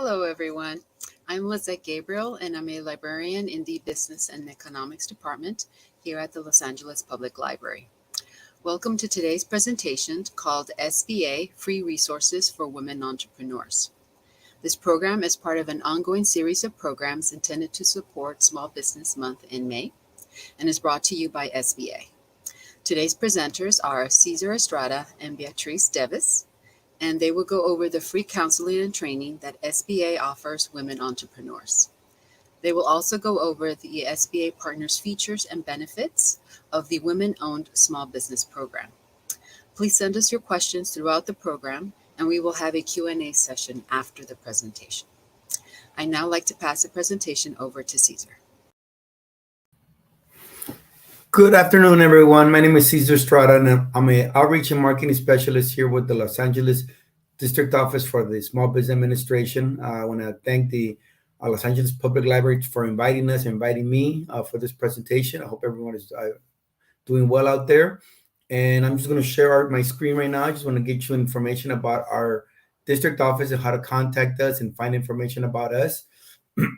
Hello, everyone. I'm Lizette Gabriel, and I'm a librarian in the Business and Economics Department here at the Los Angeles Public Library. Welcome to today's presentation called SBA Free Resources for Women Entrepreneurs. This program is part of an ongoing series of programs intended to support Small Business Month in May and is brought to you by SBA. Today's presenters are Cesar Estrada and Beatriz Devis, and they will go over the free counseling and training that SBA offers women entrepreneurs. They will also go over the SBA Partners features and benefits of the Women-Owned Small Business Program. Please send us your questions throughout the program, and we will have a Q&A session after the presentation. I now like to pass the presentation over to Cesar. Good afternoon, everyone. My name is Cesar Estrada, and I'm an outreach and marketing specialist here with the Los Angeles District Office for the Small Business Administration. I want to thank the Los Angeles Public Library for inviting me for this presentation. I hope everyone is doing well out there. And I'm just going to share my screen right now. I just want to get you information about our district office and how to contact us and find information about us.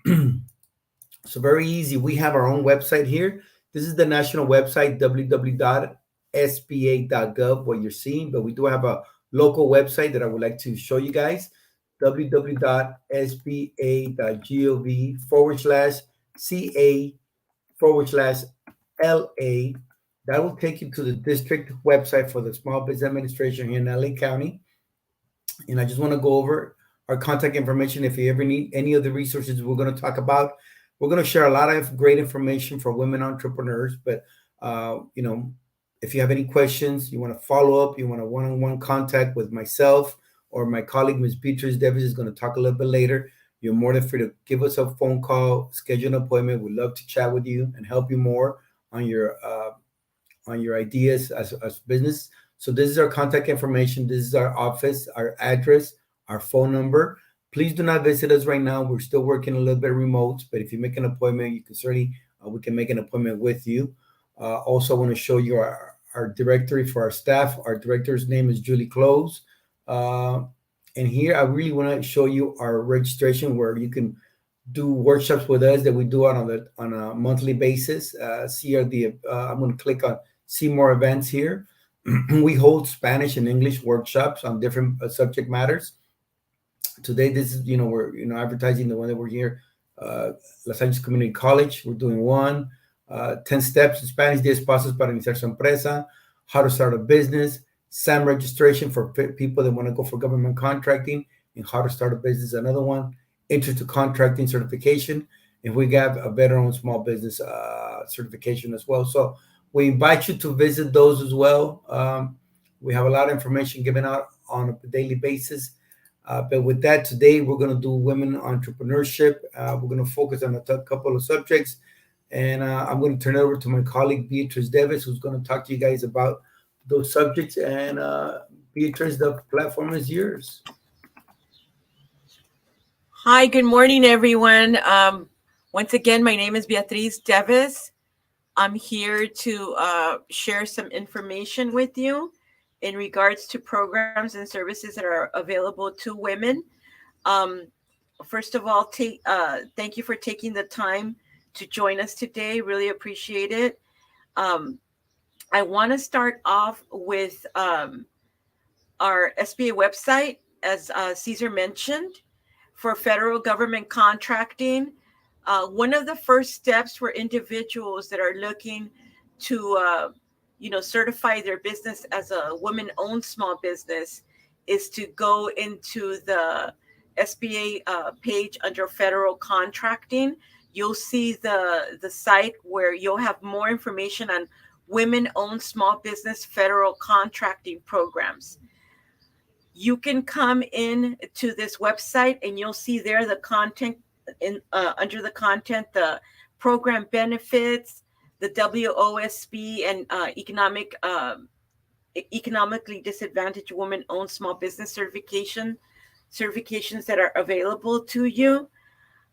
So very easy. We have our own website here. This is the national website, www.sba.gov, what you're seeing, but we do have a local website that I would like to show you guys, www.sba.gov/CA/LA. That will take you to the district website for the Small Business Administration here in LA County. And I just want to go over our contact information if you ever need any of the resources we're going to talk about. We're going to share a lot of great information for women entrepreneurs, but if you have any questions, you want to follow up, you want a one-on-one contact with myself or my colleague, Ms. Beatriz Devis, is going to talk a little bit later. You're more than free to give us a phone call, schedule an appointment. We'd love to chat with you and help you more on your ideas as business. So this is our contact information. This is our office, our address, our phone number. Please do not visit us right now. We're still working a little bit remote, but if you make an appointment, you can certainly, we can make an appointment with you. Also, I want to show you our directory for our staff. Our director's name is Julie Close. And here, I really want to show you our registration where you can do workshops with us that we do on a monthly basis. I'm going to click on see more events here. We hold Spanish and English workshops on different subject matters. Today, this is, we're, advertising the one that we're here, Los Angeles Community College. We're doing one, 10 steps in Spanish, 10 pasos para iniciar su empresa, how to start a business, SAM registration for people that want to go for government contracting, and how to start a business. Another one, intro to contracting certification. And we have a veteran small business certification as well. So we invite you to visit those as well. We have a lot of information given out on a daily basis. But with that, today we're going to do women entrepreneurship. We're going to focus on a couple of subjects. And I'm going to turn it over to my colleague, Beatriz Devis, who's going to talk to you guys about those subjects. And Beatriz, the platform is yours. Hi, good morning, everyone. Once again, my name is Beatriz Devis. I'm here to share some information with you in regards to programs and services that are available to women. First of all, thank you for taking the time to join us today. Really appreciate it. I want to start off with our SBA website, as Cesar mentioned, for federal government contracting. One of the first steps for individuals that are looking to certify their business as a women-owned small business is to go into the SBA page under federal contracting. You'll see the site where you'll have more information on women-owned small business federal contracting programs. You can come in to this website and you'll see there the content under the content, the program benefits, the WOSB and economically disadvantaged women-owned small business certifications that are available to you.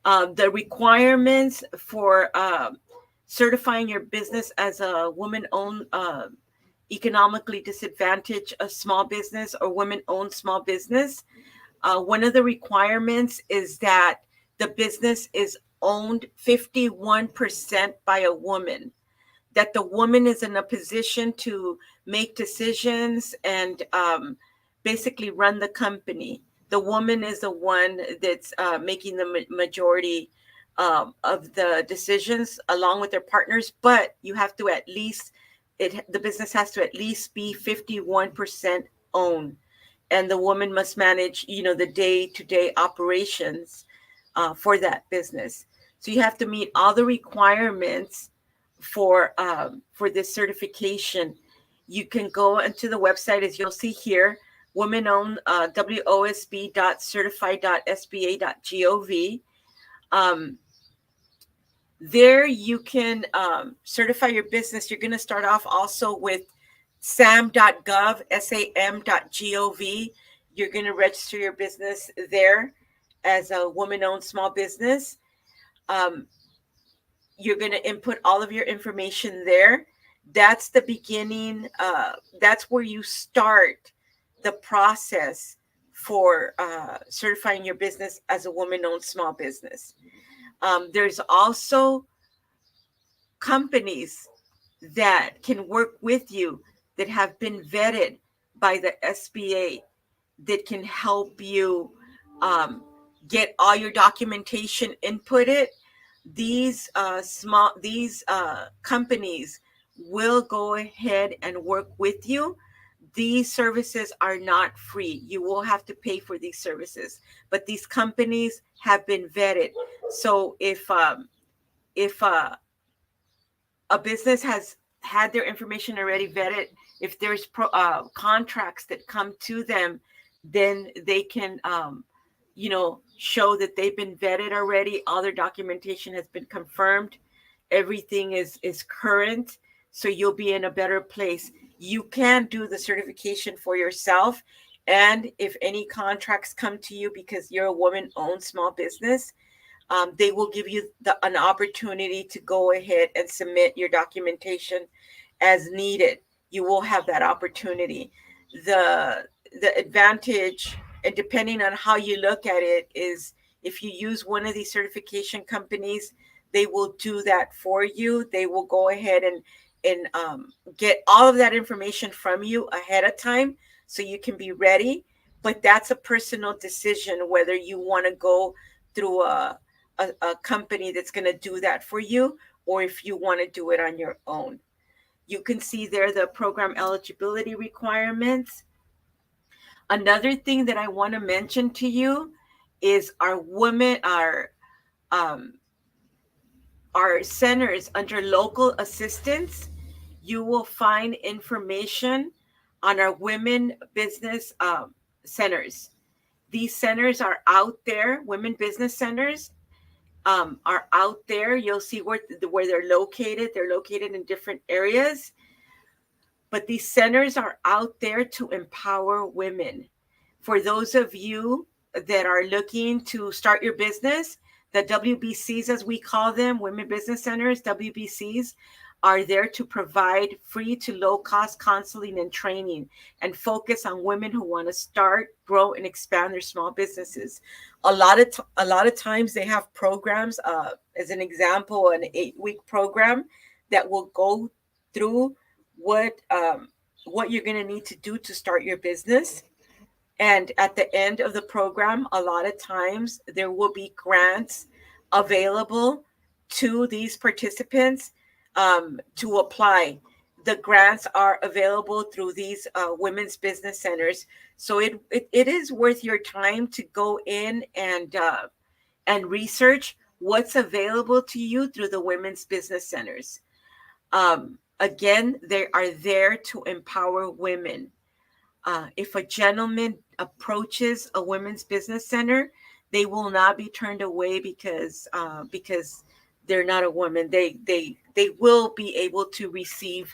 The requirements for certifying your business as a woman-owned economically disadvantaged small business or women-owned small business. One of the requirements is that the business is owned 51% by a woman, that the woman is in a position to make decisions and basically run the company. The woman is the one that's making the majority of the decisions along with their partners, but you have to at least, the business has to at least be 51% owned. And the woman must manage, the day-to-day operations for that business. So you have to meet all the requirements for this certification. You can go into the website, as you'll see here, women-owned, wosb.certified.sba.gov. There you can certify your business. You're going to start off also with sam.gov, sam.gov. You're going to register your business there as a woman-owned small business. You're going to input all of your information there. That's the beginning. That's where you start the process for certifying your business as a woman-owned small business. There's also companies that can work with you that have been vetted by the SBA that can help you get all your documentation inputted. These companies will go ahead and work with you. These services are not free. You will have to pay for these services, but these companies have been vetted. So if a business has had their information already vetted, if there's contracts that come to them, then they can show that they've been vetted already. All their documentation has been confirmed. Everything is current. So you'll be in a better place. You can do the certification for yourself. And if any contracts come to you because you're a woman-owned small business, they will give you an opportunity to go ahead and submit your documentation as needed. You will have that opportunity. The advantage, and depending on how you look at it, is if you use one of these certification companies, they will do that for you. They will go ahead and get all of that information from you ahead of time so you can be ready. But that's a personal decision whether you want to go through a company that's going to do that for you, or if you want to do it on your own. You can see there the program eligibility requirements. Another thing that I want to mention to you is our centers under local assistance. You will find information on our women business centers. These centers are out there. Women business centers are out there. You'll see where they're located. They're located in different areas. But these centers are out there to empower women. For those of you that are looking to start your business, the WBCs, as we call them, Women Business Centers, WBCs, are there to provide free to low-cost counseling and training and focus on women who want to start, grow, and expand their small businesses. A lot of times they have programs, as an example, an 8-week program that will go through what you're going to need to do to start your business. And at the end of the program, a lot of times there will be grants available to these participants to apply. The grants are available through these women's business centers. So it is worth your time to go in and research what's available to you through the women's business centers. Again, they are there to empower women. If a gentleman approaches a women's business center, they will not be turned away because they're not a woman. They will be able to receive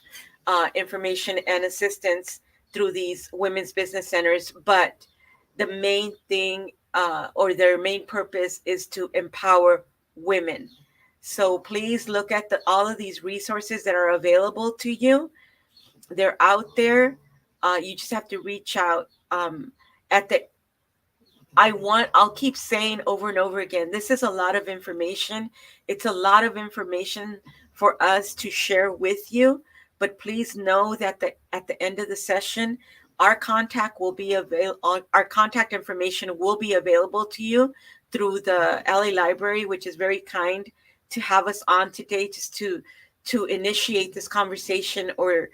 information and assistance through these women's business centers. But the main thing or their main purpose is to empower women. So please look at all of these resources that are available to you. They're out there. You just have to reach out. At the I'll keep saying over and over again, this is a lot of information. It's a lot of information for us to share with you, but please know that at the end of the session, our contact information will be available to you through the LA Library, which is very kind to have us on today, just to initiate this conversation, or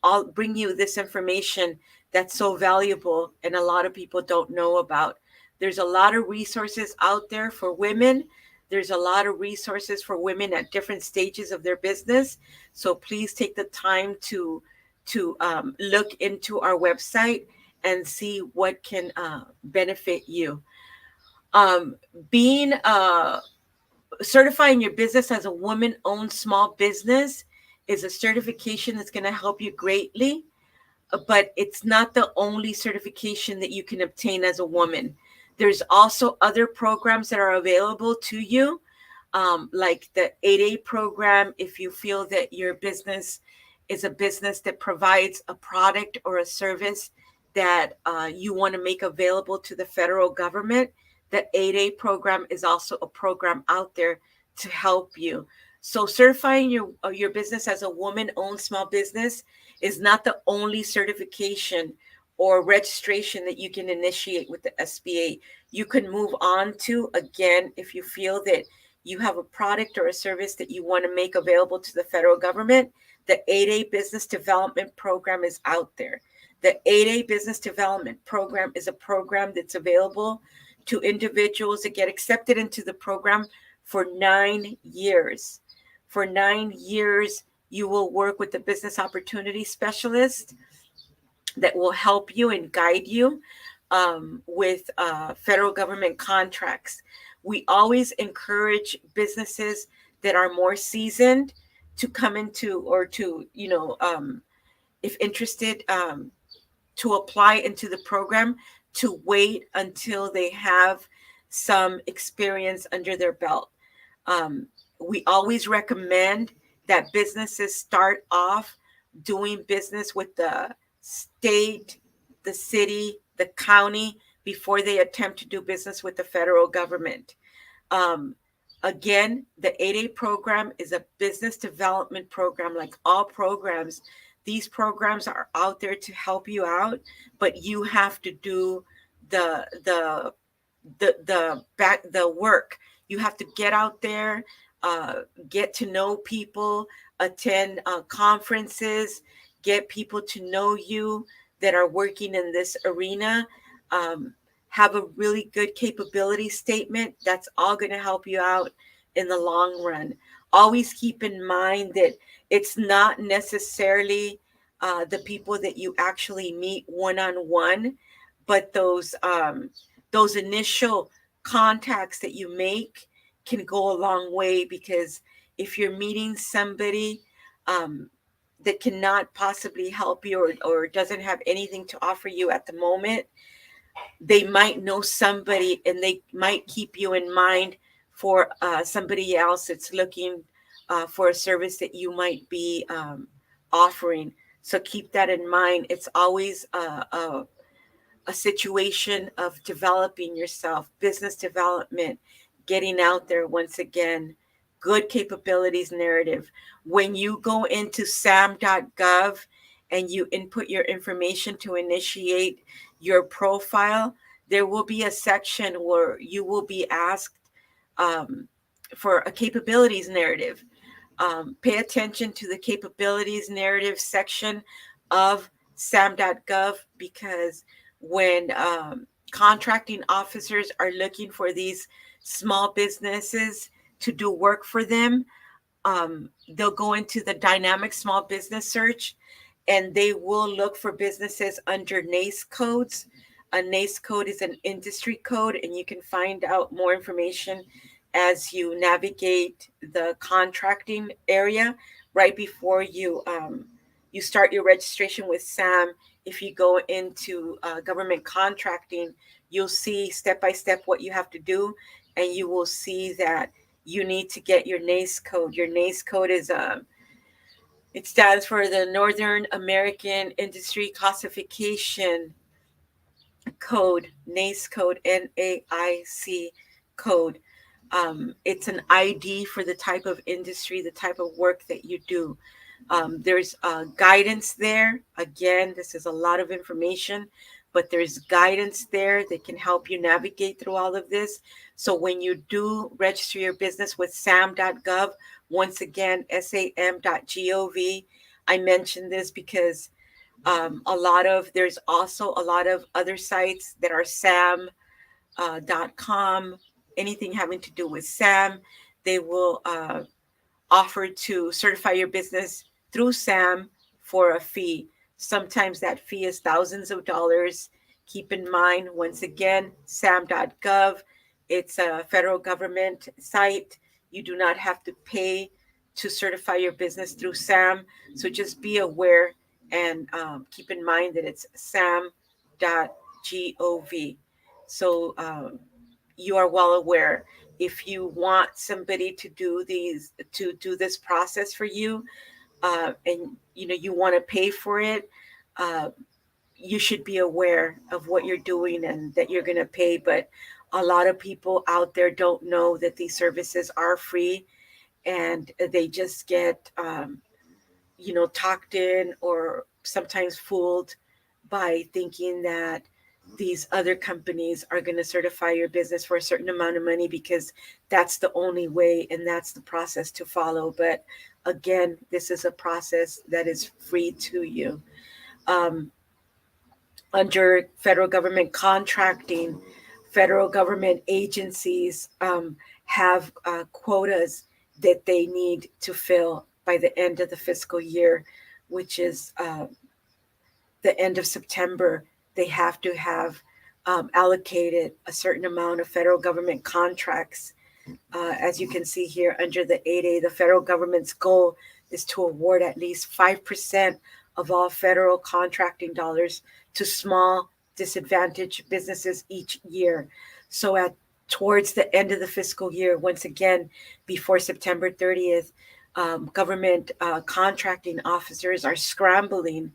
I'll bring you this information that's so valuable and a lot of people don't know about. There's a lot of resources out there for women. There's a lot of resources for women at different stages of their business. So please take the time to look into our website and see what can benefit you. Being certifying your business as a woman-owned small business is a certification that's going to help you greatly, but it's not the only certification that you can obtain as a woman. There's also other programs that are available to you, like the 8A program. If you feel that your business is a business that provides a product or a service that you want to make available to the federal government, the 8A program is also a program out there to help you. So certifying your business as a woman-owned small business is not the only certification or registration that you can initiate with the SBA. You can move on to, again, if you feel that you have a product or a service that you want to make available to the federal government, the 8A Business Development Program is out there. The 8A Business Development Program is a program that's available to individuals that get accepted into the program for 9 years. For 9 years, you will work with the business opportunity specialist that will help you and guide you with federal government contracts. We always encourage businesses that are more seasoned to come into, or to, if interested, to apply into the program, to wait until they have some experience under their belt. We always recommend that businesses start off doing business with the state, the city, the county, before they attempt to do business with the federal government. Again, the 8A program is a business development program. Like all programs, these programs are out there to help you out, but you have to do the work. You have to get out there, get to know people, attend conferences, get people to know you that are working in this arena. Have a really good capability statement. That's all going to help you out in the long run. Always keep in mind that it's not necessarily the people that you actually meet one-on-one, but those initial contacts that you make can go a long way, because if you're meeting somebody that cannot possibly help you, or doesn't have anything to offer you at the moment, they might know somebody and they might keep you in mind for somebody else that's looking for a service that you might be offering. So keep that in mind. It's always a situation of developing yourself, business development, getting out there once again, good capabilities narrative. When you go into sam.gov and you input your information to initiate your profile, there will be a section where you will be asked for a capabilities narrative. Pay attention to the capabilities narrative section of sam.gov, because when contracting officers are looking for these small businesses to do work for them, they'll go into the dynamic small business search, and they will look for businesses under NAICE codes. A NAICE code is an industry code, and you can find out more information as you navigate the contracting area right before you start your registration with SAM. If you go into government contracting, you'll see step by step what you have to do, and you will see that you need to get your NAICE code. Your NAICE code is it stands for the Northern American Industry Classification code, NAIC code, NAIC code. It's an ID for the type of industry, the type of work that you do. There's guidance there. Again, this is a lot of information, but there's guidance there that can help you navigate through all of this. So when you do register your business with sam.gov, once again, sam.gov, I mentioned this because there's also a lot of other sites that are sam.com, anything having to do with SAM. They will offer to certify your business through SAM for a fee. Sometimes that fee is thousands of dollars. Keep in mind, once again, sam.gov, it's a federal government site. You do not have to pay to certify your business through SAM. So just be aware and keep in mind that it's sam.gov. So you are well aware. If you want somebody to do this process for you, and you want to pay for it, you should be aware of what you're doing and that you're going to pay. But a lot of people out there don't know that these services are free, and they just get talked in or sometimes fooled by thinking that these other companies are going to certify your business for a certain amount of money because that's the only way and that's the process to follow. But again, this is a process that is free to you. Under federal government contracting, federal government agencies have quotas that they need to fill by the end of the fiscal year, which is the end of September. They have to have allocated a certain amount of federal government contracts. As you can see here under the 8A, the federal government's goal is to award at least 5% of all federal contracting dollars to small disadvantaged businesses each year. So towards the end of the fiscal year, once again, before September 30th, government contracting officers are scrambling,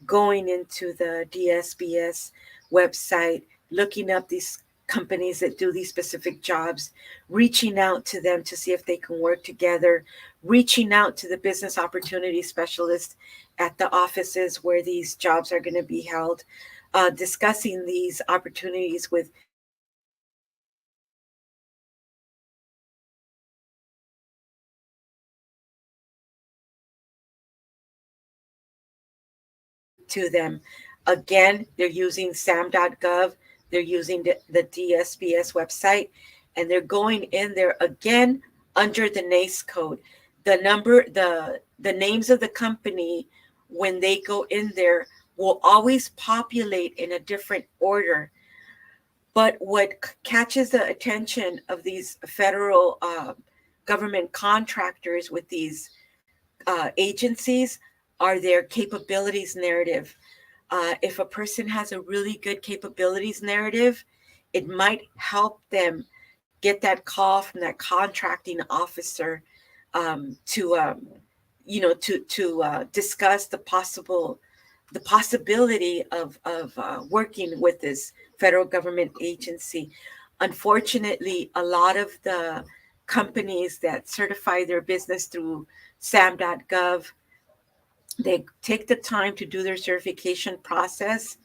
going into the DSBS website, looking up these companies that do these specific jobs, reaching out to them to see if they can work together, reaching out to the business opportunity specialist at the offices where these jobs are going to be held, discussing these opportunities with to them. Again, they're using sam.gov, they're using the DSBS website, and they're going in there again under the NAIC code. The names of the company, when they go in there, will always populate in a different order. But what catches the attention of these federal government contractors with these agencies are their capabilities narrative. If a person has a really good capabilities narrative, it might help them get that call from that contracting officer to discuss the possibility of working with this federal government agency. Unfortunately, a lot of the companies that certify their business through sam.gov, they take the time to do their certification process,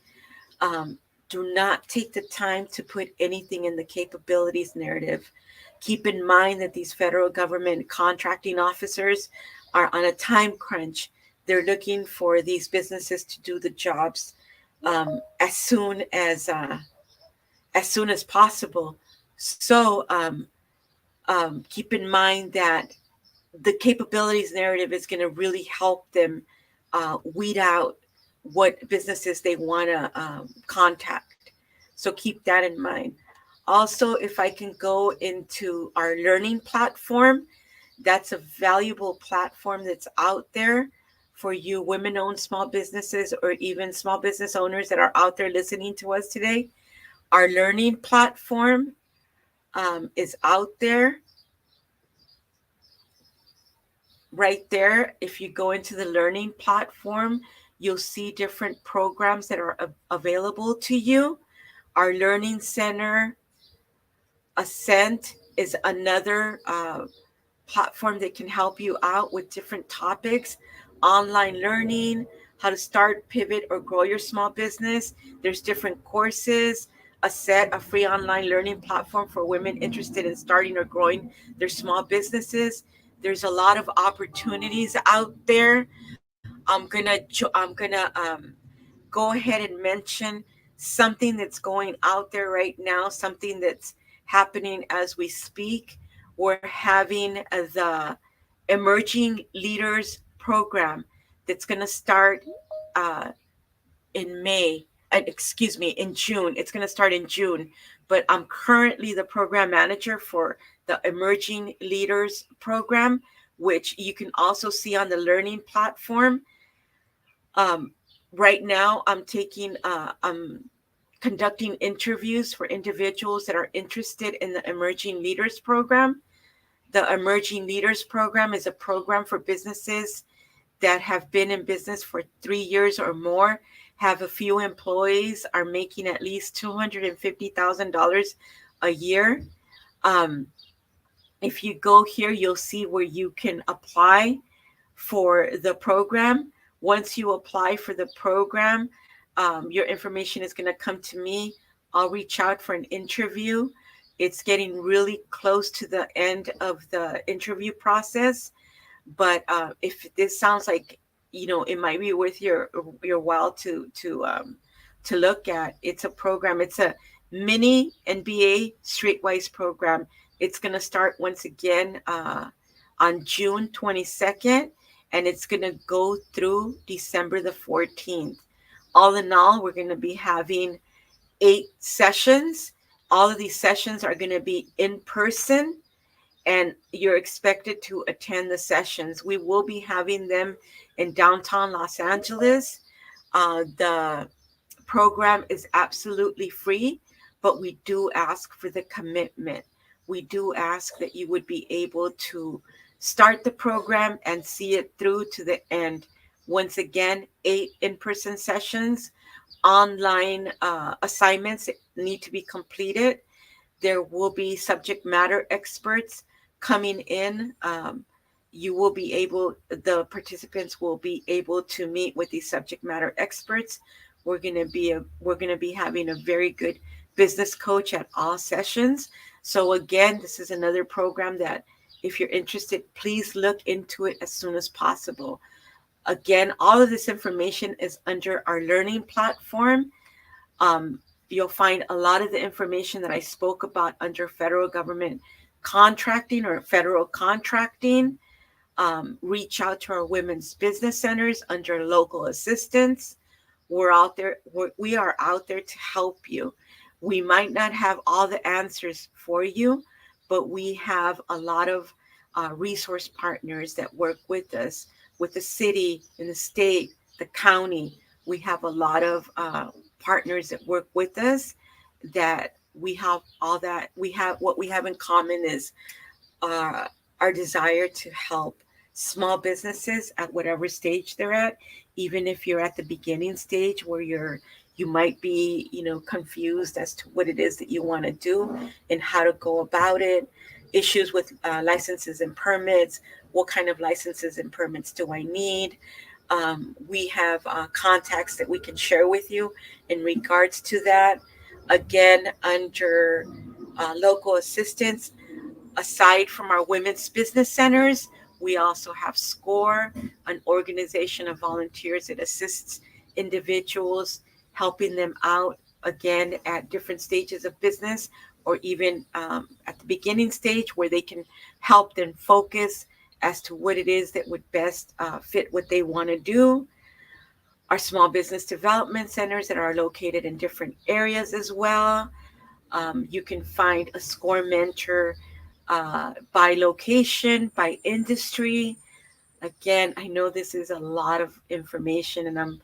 do not take the time to put anything in the capabilities narrative. Keep in mind that these federal government contracting officers are on a time crunch. They're looking for these businesses to do the jobs as soon as possible. So keep in mind that the capabilities narrative is going to really help them weed out what businesses they want to contact. So keep that in mind. Also, if I can go into our learning platform, that's a valuable platform that's out there for you women-owned small businesses or even small business owners that are out there listening to us today. Our learning platform is out there. Right there, if you go into the learning platform, you'll see different programs that are available to you. Our learning center, Ascent, is another platform that can help you out with different topics, online learning, how to start, pivot, or grow your small business. There's different courses. A free online learning platform for women interested in starting or growing their small businesses. There's a lot of opportunities out there. I'm gonna go ahead and mention something that's going out there right now, something that's happening as we speak. We're having the Emerging Leaders Program that's going to start uh, in in June. It's going to start in June, but I'm currently the program manager for the Emerging Leaders Program, which you can also see on the learning platform. Um, right now, I'm conducting interviews for individuals that are interested in the Emerging Leaders Program. The Emerging Leaders Program is a program for businesses that have been in business for 3 years or more, have a few employees, are making at least $250,000 a year. Um, if you go here, you'll see where you can apply for the program. Once you apply for the program, your information is going to come to me. I'll reach out for an interview. It's getting really close to the end of the interview process, but if this sounds like, it might be worth your while to look at. It's a program. It's a mini NBA Streetwise program. It's going to start once again on June 22nd, and it's going to go through December the 14th. All in all, we're going to be having 8 sessions. All of these sessions are going to be in person, and you're expected to attend the sessions. We will be having them in downtown Los Angeles. The program is absolutely free, but we do ask for the commitment. We do ask that you would be able to start the program and see it through to the end. Once again, 8 in-person sessions, online assignments need to be completed. There will be subject matter experts coming in. The participants will be able to meet with these subject matter experts. We're going to be having a very good business coach at all sessions. So again, this is another program that if you're interested, please look into it as soon as possible. Again, all of this information is under our learning platform. You'll find a lot of the information that I spoke about under federal government contracting or federal contracting. Reach out to our women's business centers under local assistance. We're out there. We are out there to help you. We might not have all the answers for you, but we have a lot of resource partners that work with us, with the city and the state, the county. We have a lot of partners that work with us, that we have all that. What we have in common is our desire to help small businesses at whatever stage they're at. Even if you're at the beginning stage where you might be, confused as to what it is that you want to do and how to go about it. Issues with licenses and permits. What kind of licenses and permits do I need? We have contacts that we can share with you in regards to that. Again, under local assistance, aside from our women's business centers, we also have SCORE, an organization of volunteers that assists individuals, helping them out, again, at different stages of business, or even at the beginning stage, where they can help them focus as to what it is that would best fit what they want to do. Our small business development centers that are located in different areas as well. You can find a SCORE mentor by location, by industry. Again, I know this is a lot of information, and I'm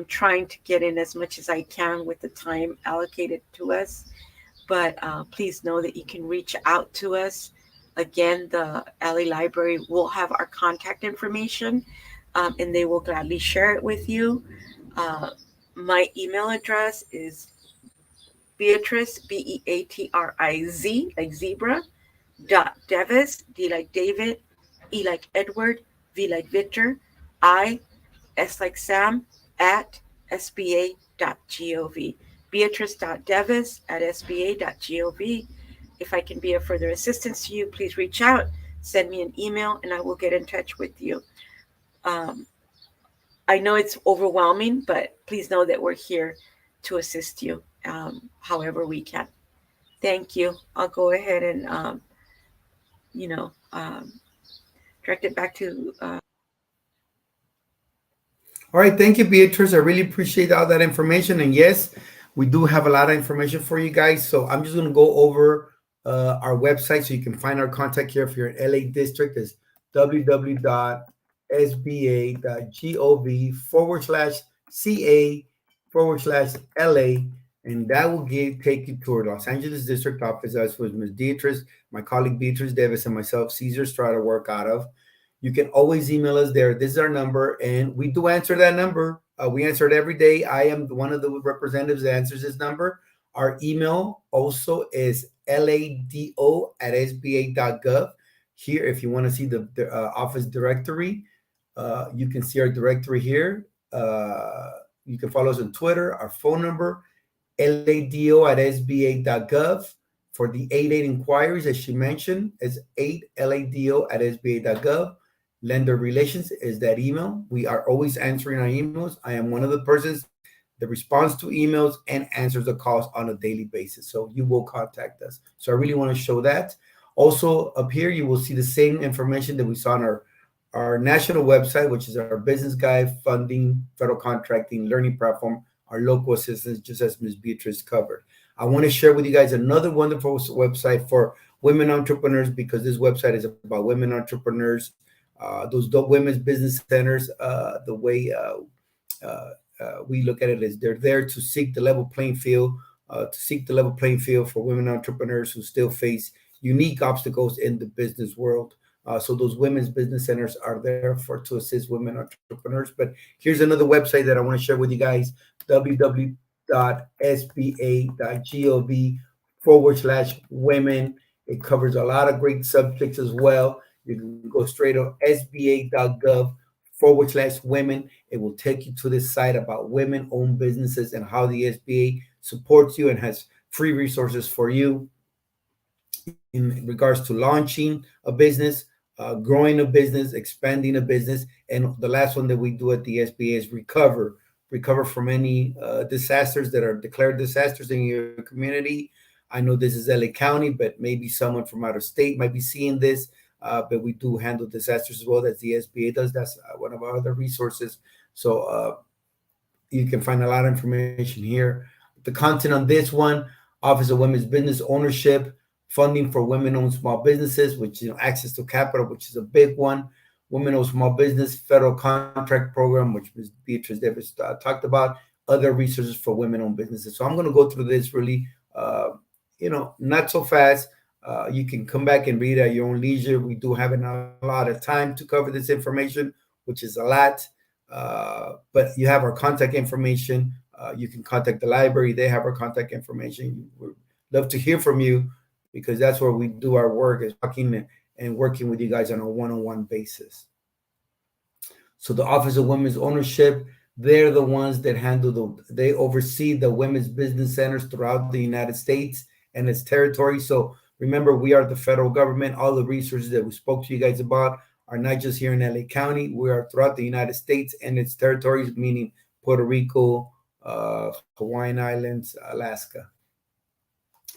trying to get in as much as I can with the time allocated to us. But please know that you can reach out to us. Again, the LA Library will have our contact information, and they will gladly share it with you. My email address is Beatriz, Beatriz, like zebra, Devis, D like David, E like Edward, V like Victor, I, S like Sam, at sba.gov. Beatrice.devis at sba.gov. If I can be of further assistance to you, please reach out, send me an email, and I will get in touch with you. I know it's overwhelming, but please know that we're here to assist you however we can. Thank you. I'll go ahead and, you know, direct it back to. All right, thank you, Beatrice. I really appreciate all that information. And yes, we do have a lot of information for you guys. So I'm just going to go over our website so you can find our contact here. If you're in LA District, it's www.sba.gov/CA/LA. And that will take you to our Los Angeles District office. That's what Ms. Beatrice, my colleague Beatrice Davis, and myself, Cesar Strada, work out of. You can always email us there. This is our number, and we do answer that number. We answer it every day. I am one of the representatives that answers this number. Our email also is lado@sba.gov. Here, if you want to see the office directory, you can see our directory here. You can follow us on Twitter. Our phone number, lado@sba.gov. For the 88 inquiries, as she mentioned, is 8lado@sba.gov. Lender relations is that email. We are always answering our emails. I am one of the persons that responds to emails and answers the calls on a daily basis. So you will contact us. So I really want to show that. Also up here, you will see the same information that we saw on our national website, which is our business guide, funding, federal contracting, learning platform, our local assistance, just as Ms. Beatrice covered. I want to share with you guys another wonderful website for women entrepreneurs, because this website is about women entrepreneurs. Those women's business centers, the way we look at it is they're there to seek the level playing field, for women entrepreneurs who still face unique obstacles in the business world. So those women's business centers are there to assist women entrepreneurs. But here's another website that I want to share with you guys: www.sba.gov/women. It covers a lot of great subjects as well. You can go straight on sba.gov/women. It will take you to this site about women-owned businesses and how the SBA supports you and has free resources for you in regards to launching a business, growing a business, expanding a business. And the last one that we do at the SBA is recover from any disasters that are declared disasters in your community. I know this is LA County, but maybe someone from out of state might be seeing this. But we do handle disasters as well, as the SBA does. That's one of our other resources. So you can find a lot of information here. The content on this one: Office of Women's Business Ownership, funding for women-owned small businesses, which, access to capital, which is a big one. Women-owned small business federal contract program, which Ms. Beatrice Davis talked about. Other resources for women-owned businesses. So I'm going to go through this really, not so fast. You can come back and read at your own leisure. We do have a lot of time to cover this information, which is a lot. But you have our contact information. You can contact the library. They have our contact information. We'd love to hear from you, because that's where we do our work, is talking and working with you guys on a one-on-one basis. So the Office of Women's Ownership, they're the ones that they oversee the women's business centers throughout the United States and its territory. So remember, we are the federal government. All the resources that we spoke to you guys about are not just here in LA County. We are throughout the United States and its territories, meaning Puerto Rico, Hawaiian Islands, Alaska.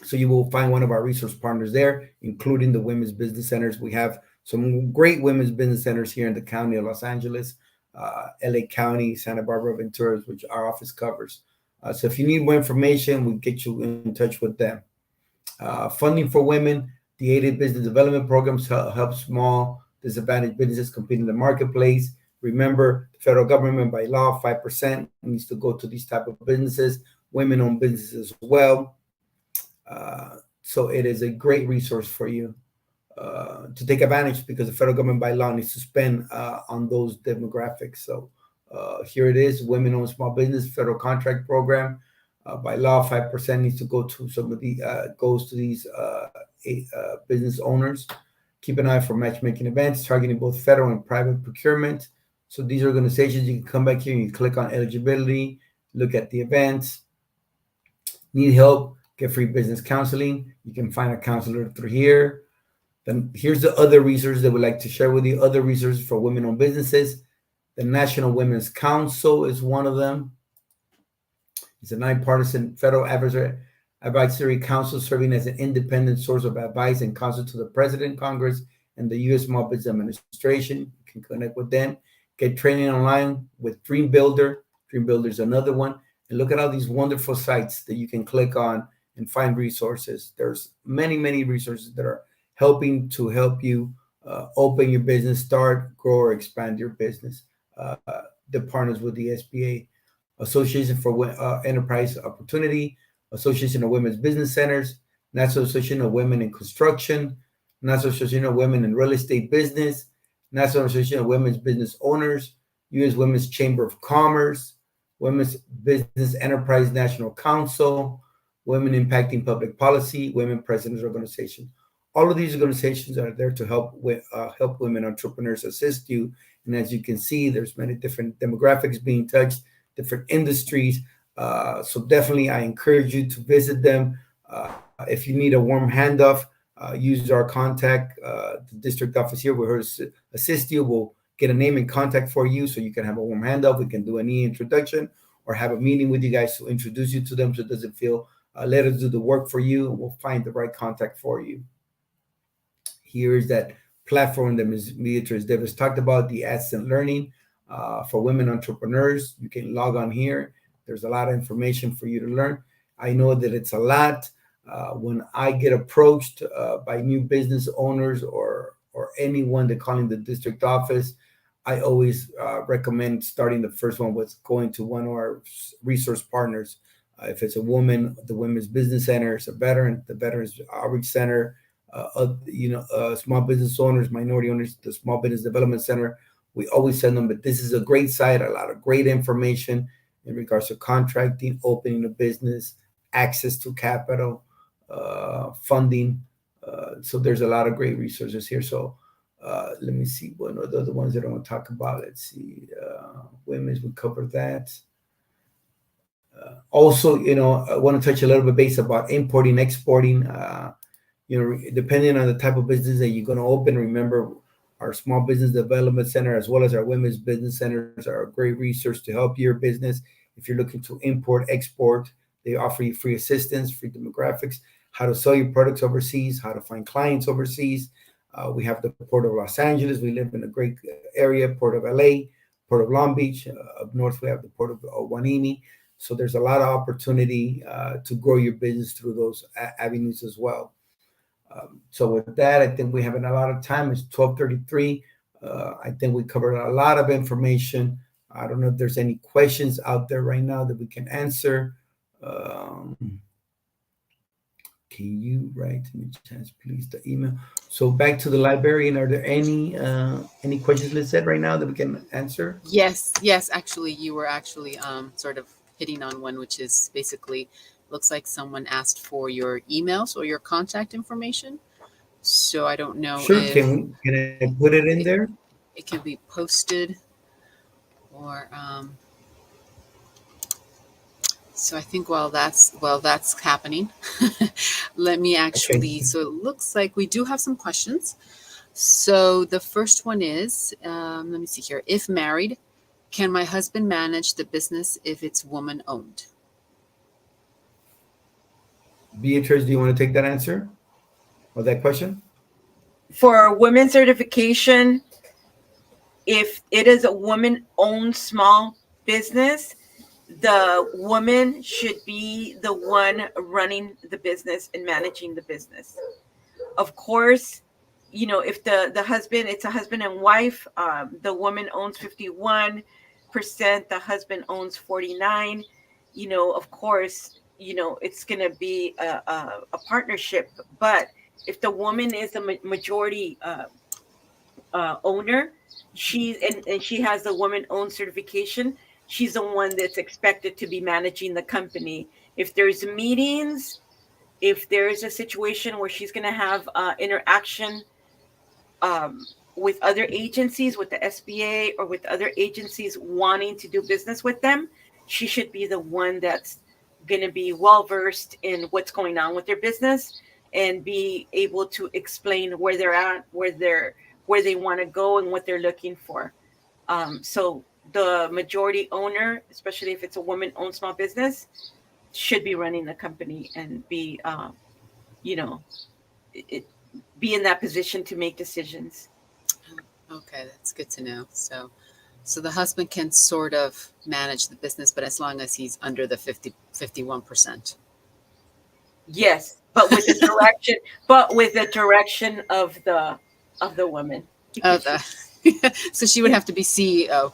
So you will find one of our resource partners there, including the women's business centers. We have some great women's business centers here in the county of Los Angeles, LA County, Santa Barbara, Ventura, which our office covers. So if you need more information, we'll get you in touch with them. Funding for women, the aided business development programs help small disadvantaged businesses compete in the marketplace. Remember, the federal government, by law, 5% needs to go to these type of businesses, women-owned businesses as well. So it is a great resource for you to take advantage, because the federal government by law needs to spend on those demographics. So here it is: women-owned small business federal contract program. By law, 5% needs to go to some of the goes to these business owners. Keep an eye for matchmaking events targeting both federal and private procurement. So these organizations, you can come back here and you click on eligibility, look at the events. Need help? Get free business counseling. You can find a counselor through here. Then here's the other resources that we'd like to share with you. Other resources for women-owned businesses. The National Women's Council is one of them. It's a nonpartisan federal advisory council serving as an independent source of advice and counsel to the President, Congress, and the U.S. Small Business Administration. You can connect with them. Get training online with Dream Builder. Dream Builder is another one. And look at all these wonderful sites that you can click on and find resources. There's many, many resources that are helping to help you open your business, start, grow, or expand your business. The partners with the SBA, Association for Enterprise Opportunity, Association of Women's Business Centers, National Association of Women in Construction, National Association of Women in Real Estate Business, National Association of Women's Business Owners, U.S. Women's Chamber of Commerce, Women's Business Enterprise National Council, Women Impacting Public Policy, Women Presidents Organization. All of these organizations are there to help women entrepreneurs, assist you. And as you can see, there's many different demographics being touched, different industries. So definitely, I encourage you to visit them. If you need a warm handoff, use our contact. The district office here will assist you. We'll get a name and contact for you so you can have a warm handoff. We can do an introduction or have a meeting with you guys to introduce you to them so it doesn't feel, let us do the work for you, and we'll find the right contact for you. Here is that platform that Ms. Beatriz Davis talked about, the Adson Learning for women entrepreneurs. You can log on here. There's a lot of information for you to learn. I know that it's a lot. When I get approached by new business owners or anyone that calling the district office, I always recommend starting the first one with going to one of our resource partners. If it's a woman, the Women's Business Center. It's a veteran, the Veterans Outreach Center. Small business owners, minority owners, the Small Business Development Center. We always send them, but this is a great site, a lot of great information in regards to contracting, opening a business, access to capital, funding. So there's a lot of great resources here. So let me see one of the other ones that I want to talk about. Let's see, women's, we covered that. Also, I want to touch a little bit base about importing, exporting. Depending on the type of business that you're going to open, remember our Small Business Development Center as well as our Women's Business Centers are a great resource to help your business. If you're looking to import, export, they offer you free assistance, free demographics, how to sell your products overseas, how to find clients overseas. We have the Port of Los Angeles. We live in a great area, Port of LA, Port of Long Beach. Up north, we have the Port of Wanini. So there's a lot of opportunity to grow your business through those avenues as well. So with that, I think we have a lot of time. It's 12:33. I think we covered a lot of information. I don't know if there's any questions out there right now that we can answer. Can you write me, chance, please, the email? So back to the librarian. Are there any questions, Lizette, right now that we can answer? Yes. Actually, you were actually sort of hitting on one, which is basically looks like someone asked for your emails or your contact information. So I don't know. Sure. If can I put it in there? it can be posted or so I think while that's happening, let me actually, Okay. so it looks like we do have some questions. So the first one is, let me see here. If married, can my husband manage the business if it's woman owned? Beatrice, do you want to take that answer or that question? For women certification, if it is a woman-owned small business, the woman should be the one running the business and managing the business. Of course, if the husband, it's a husband and wife, the woman owns 51%, the husband owns 49%. Of course, it's going to be a partnership. But if the woman is the majority owner, she has the woman-owned certification, she's the one that's expected to be managing the company If there's meetings, if there's a situation where she's going to have interaction with other agencies, with the SBA or with other agencies wanting to do business with them, she should be the one that's going to be well versed in what's going on with their business and be able to explain where they're at, where they want to go, and what they're looking for. So the majority owner, especially if it's a woman-owned small business, should be running the company and be, you know, be in that position to make decisions. Okay, that's good to know. So the husband can sort of manage the business, but as long as he's under the 51%. Yes, but with the direction of the woman. Oh, so she would have to be CEO.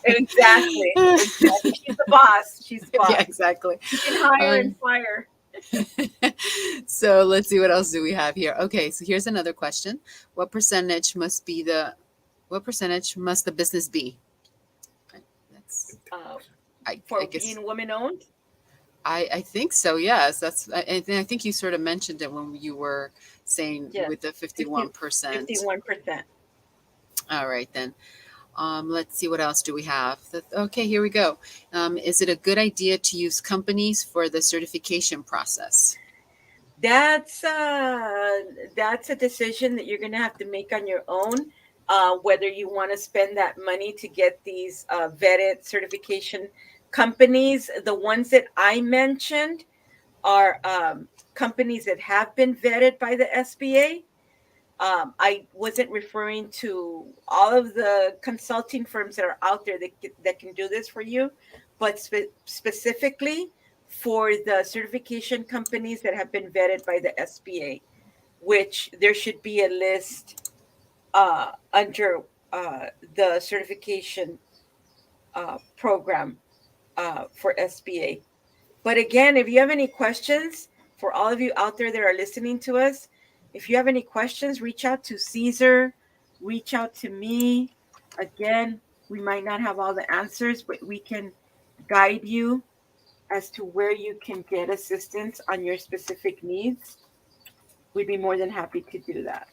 Exactly. She's the boss. She's the boss. Yeah, exactly. She can hire and fire. So let's see, what else do we have here? Okay, so here's another question. What percentage must the business be? That's For I guess, being woman-owned? I think so, yes. I think you sort of mentioned it when you were saying with the 51%. 51%. All right, then. Let's see, what else do we have? Okay, here we go. Is it a good idea to use companies for the certification process? That's a decision that you're going to have to make on your own, whether you want to spend that money to get these vetted certification companies. The ones that I mentioned are companies that have been vetted by the SBA. I wasn't referring to all of the consulting firms that are out there that can do this for you, but specifically for the certification companies that have been vetted by the SBA, which there should be a list under the certification program for SBA. But again, if you have any questions, for all of you out there that are listening to us, if you have any questions, reach out to Caesar, reach out to me. Again, we might not have all the answers, but we can guide you as to where you can get assistance on your specific needs. We'd be more than happy to do that.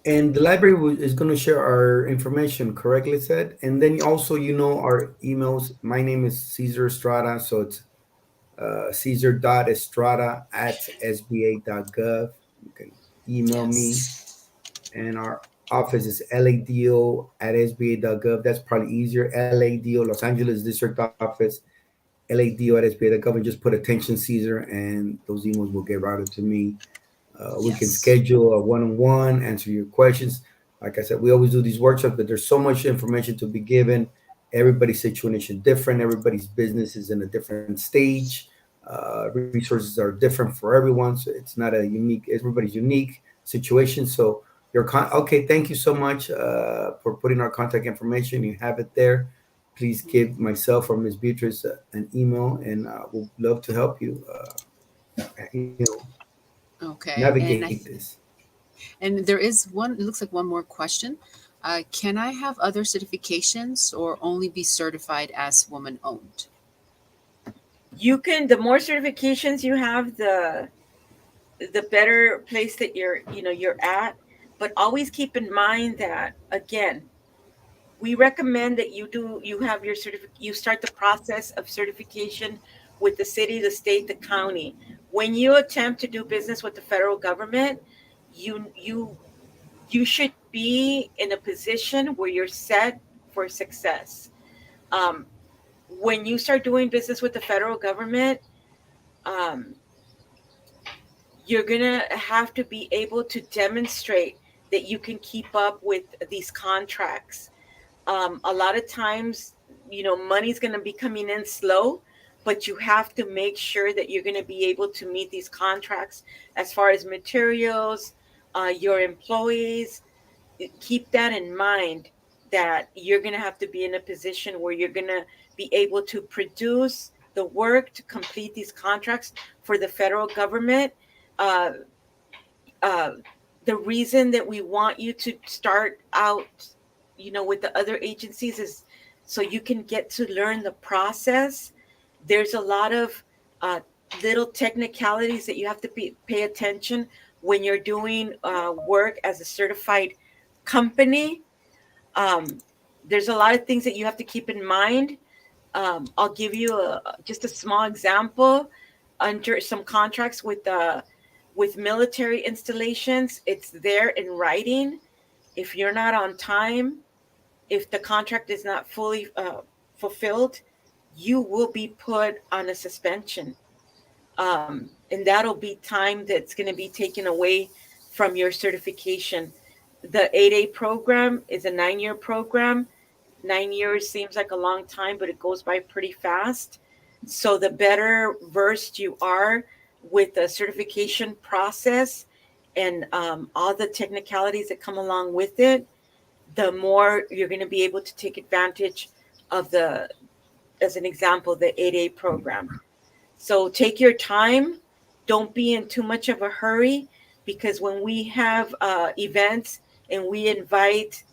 And the library is going to share our information, correctly said? And then also, our emails. My name is Cesar Estrada, so it's Cesar.estrada@sba.gov. You can email me, and our office is lado@sba.gov. That's probably easier. LADO, Los Angeles District Office, LADO@sba.gov, and just put attention Caesar, and those emails will get routed to me. We can schedule a one-on-one, answer your questions. Like I said, we always do these workshops, but there's so much information to be given. Everybody's situation is different. Everybody's business is in a different stage. Resources are different for everyone, so it's not everybody's unique situation. So okay, thank you so much for putting our contact information. You have it there. Please give myself or Ms. Beatrice an email, and we'll love to help you. Okay. Navigate this. And there is one, it looks like one more question. Can I have other certifications or only be certified as woman-owned? You can, the more certifications you have, the better place that you're at. But always keep in mind that, again, we recommend that you have your you start the process of certification with the city, the state, the county. When you attempt to do business with the federal government, you should be in a position where you're set for success. When you start doing business with the federal government, you're gonna have to be able to demonstrate that you can keep up with these contracts. A lot of times, money's going to be coming in slow, but you have to make sure that you're going to be able to meet these contracts as far as materials, your employees. Keep that in mind, that you're going to have to be in a position where you're going to be able to produce the work to complete these contracts for the federal government. The reason that we want you to start out with the other agencies is so you can get to learn the process. There's a lot of little technicalities that you have to pay attention when you're doing work as a certified company. There's a lot of things that you have to keep in mind. I'll give you just a small example. Under some contracts with military installations, it's there in writing. If you're not on time, if the contract is not fully fulfilled, you will be put on a suspension. And that'll be time that's going to be taken away from your certification. The 8A program is a 9-year program. 9 years seems like a long time, but it goes by pretty fast. So the better versed you are with the certification process and all the technicalities that come along with it, the more you're going to be able to take advantage of as an example, the 8A program. So take your time. Don't be in too much of a hurry, because when we have events and we invite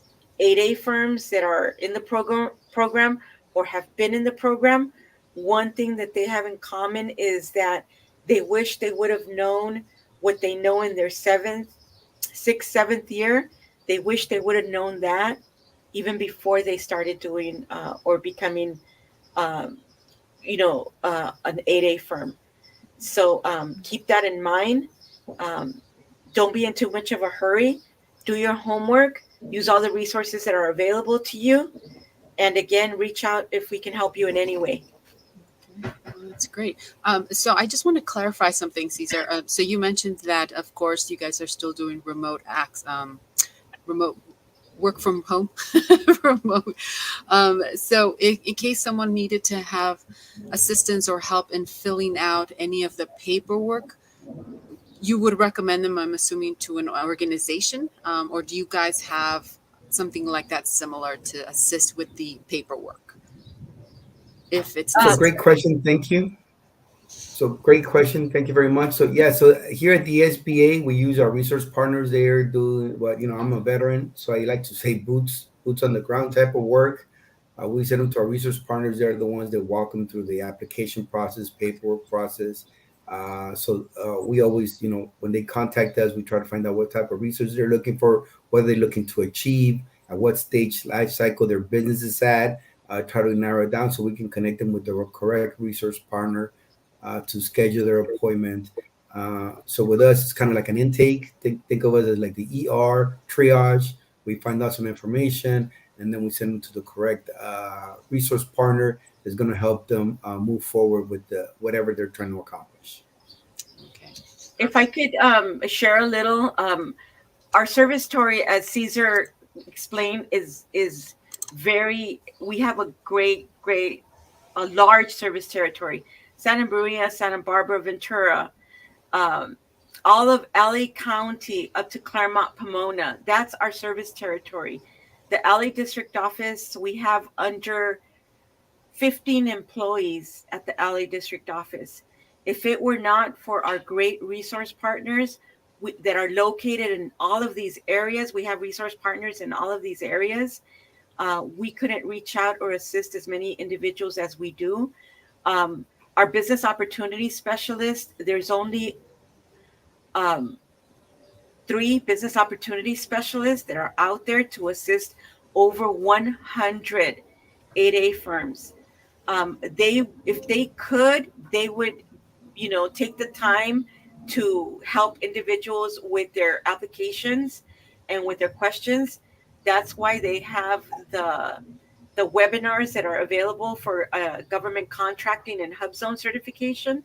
8A firms that are in the program or have been in the program, one thing that they have in common is that they wish they would have known what they know in their 6th, 7th year. They wish they would have known that even before they started doing or becoming an 8A firm. So keep that in mind. Don't be in too much of a hurry. Do your homework. Use all the resources that are available to you. And again, reach out if we can help you in any way. Well, that's great. So I just want to clarify something, Cesar. So you mentioned that, of course, you guys are still doing remote work from home, remote. So in case someone needed to have assistance or help in filling out any of the paperwork, you would recommend them, I'm assuming, to an organization, or do you guys have something like that similar to assist with the paperwork? If it's So great question. Thank you. So great question. Thank you very much. So yeah, so here at the SBA, we use our resource partners there doing what, I'm a veteran, so I like to say boots on the ground type of work. We send them to our resource partners. They're the ones that walk them through the application process, paperwork process. We always, when they contact us, we try to find out what type of resources they're looking for, what they're looking to achieve, at what stage life cycle their business is at. Try to narrow it down so we can connect them with the correct resource partner to schedule their appointment. So with us, it's kind of like an intake. Think of us as like the ER triage. We find out some information, and then we send them to the correct resource partner that's going to help them move forward with whatever they're trying to accomplish. Okay. If I could share a little, our service story, as Cesar explained, is very. We have a a large service territory. Santa Maria, Santa Barbara, Ventura, all of LA County up to Claremont, Pomona. That's our service territory. The LA District Office, we have under 15 employees at the LA District Office. If it were not for our great resource partners that are located in all of these areas, we have resource partners in all of these areas, we couldn't reach out or assist as many individuals as we do. Our business opportunity specialists, there's only 3 business opportunity specialists that are out there to assist over 100 8A firms. If they could, they would, take the time to help individuals with their applications and with their questions. That's why they have the webinars that are available for government contracting and hub zone certification.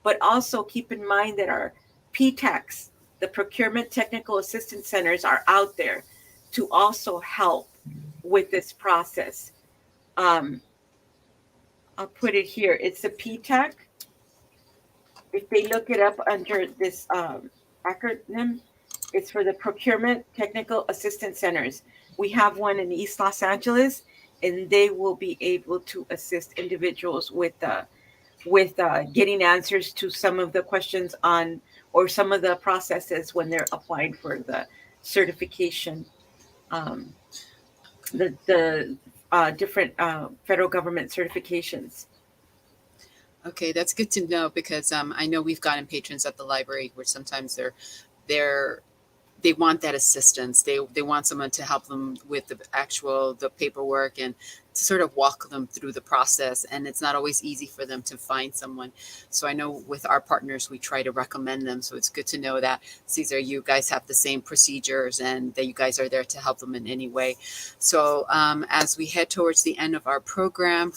But also keep in mind that our PTACs, the Procurement Technical Assistance Centers, are out there to also help with this process. I'll put it here. It's the PTAC. If they look it up under this acronym, it's for the Procurement Technical Assistance Centers. We have one in East Los Angeles, and they will be able to assist individuals with getting answers to some of the questions on, or some of the processes when they're applying for the certification, the different federal government certifications. Okay, that's good to know because I know we've gotten patrons at the library where sometimes they're they want that assistance. They want someone to help them with the paperwork and to sort of walk them through the process. And it's not always easy for them to find someone. So I know with our partners, we try to recommend them. So it's good to know that, Cesar, you guys have the same procedures and that you guys are there to help them in any way. So as we head towards the end of our program,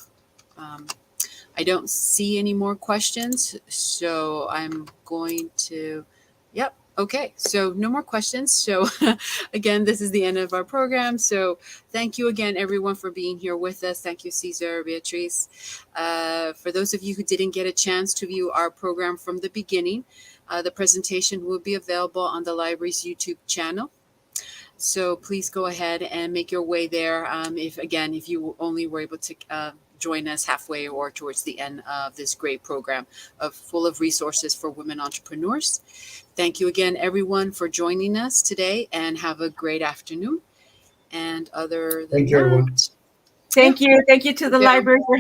I don't see any more questions. So I'm going to, yep. Okay, so no more questions. So again, this is the end of our program. So thank you again, everyone, for being here with us. Thank you, Cesar, Beatriz. For those of you who didn't get a chance to view our program from the beginning, the presentation will be available on the library's YouTube channel. So please go ahead and make your way there. If you only were able to join us halfway or towards the end of this great program full of resources for women entrepreneurs. Thank you again, everyone, for joining us today, and have a great afternoon. And other than Thank you, everyone. that, Thank you to the library for